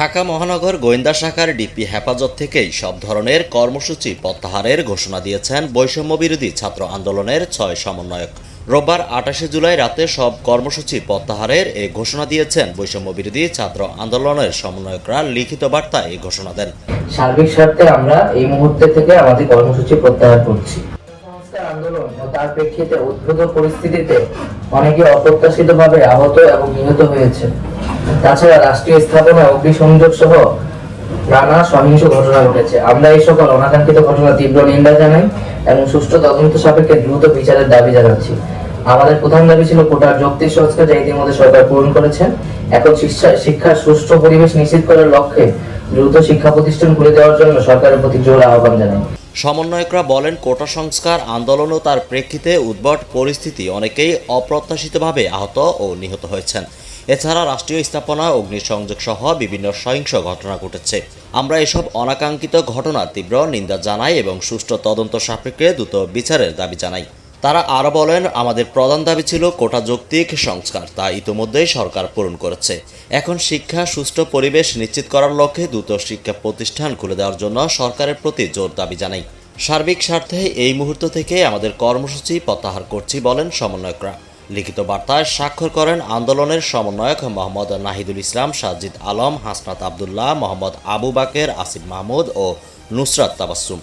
ঢাকা মহানগর গোয়েন্দা শাখার ডিপি হেফাজত থেকেই সব ধরনের কর্মসূচি প্রত্যাহারের ঘোষণা দিয়েছেন বৈষম্য বিরোধী ছাত্র আন্দোলনের ৬ সমন্বয়ক। রোববার ২৮ জুলাই রাতে সব কর্মসূচি প্রত্যাহারের এ ঘোষণা দিয়েছেন বৈষম্য বিরোধী ছাত্র আন্দোলনের সমন্বয়করা। লিখিত বার্তায় এই ঘোষণা দেন। সার্বিক স্বার্থে আমরা এই মুহূর্তে থেকে আমাদের কর্মসূচি প্রত্যাহার করছি। সংস্কার আন্দোলন ও তার প্রেক্ষিতে উদ্ভূত পরিস্থিতিতে অনেকে অপ্রত্যাশিতভাবে আহত এবং নিহত হয়েছে। তাছাড়া রাষ্ট্রীয় স্থাপনায় অগ্নিসংযোগ সহ নানা সহিংস ঘটনা ঘটেছে। আমরা এই সকল অনাকাঙ্ক্ষিত ঘটনা তীব্র নিন্দা জানাই এবং সুষ্ঠু তদন্ত সাপেক্ষে দ্রুত বিচারের দাবি জানাচ্ছি। আমাদের প্রধান দাবি ছিল কোটার যৌক্তিক সংস্কার, যা ইতিমধ্যে সরকার পূরণ করেছেন। এখন শিক্ষার সুষ্ঠু পরিবেশ নিশ্চিত করার লক্ষ্যে দ্রুত শিক্ষা প্রতিষ্ঠান খুলে দেওয়ার জন্য সরকারের প্রতি জোর আহ্বান জানাই। সমন্বয়করা বলেন, কোটা সংস্কার আন্দোলন ও তার প্রেক্ষিতে উদ্ভট পরিস্থিতি অনেকেই অপ্রত্যাশিতভাবে আহত ও নিহত হয়েছেন। এছাড়া রাষ্ট্রীয় স্থাপনা অগ্নিসংযোগ সহ বিভিন্ন সহিংস ঘটনা ঘটেছে। আমরা এসব অনাকাঙ্ক্ষিত ঘটনার তীব্র নিন্দা জানাই এবং সুষ্ঠু তদন্ত সাপেক্ষে দ্রুত বিচারের দাবি জানাই। তারা আরও বলেন, আমাদের প্রধান দাবি ছিল কোটা যৌক্তিক সংস্কার, তা ইতোমধ্যেই সরকার পূরণ করেছে। এখন শিক্ষা সুষ্ঠু পরিবেশ নিশ্চিত করার লক্ষ্যে দ্রুত শিক্ষা প্রতিষ্ঠান খুলে দেওয়ার জন্য সরকারের প্রতি জোর দাবি জানাই। সার্বিক স্বার্থে এই মুহূর্ত থেকে আমাদের কর্মসূচি প্রত্যাহার করছি বলেন সমন্বয়করা। লিখিত বার্তায় স্বাক্ষর করেন আন্দোলনের সমন্বয়ক মোহাম্মদ নাহিদুল ইসলাম, সাজিদ আলম, হাসনাত আবদুল্লাহ, মোহাম্মদ আবু বাকের, আসিফ মাহমুদ ও নুসরাত তাবাসসুম।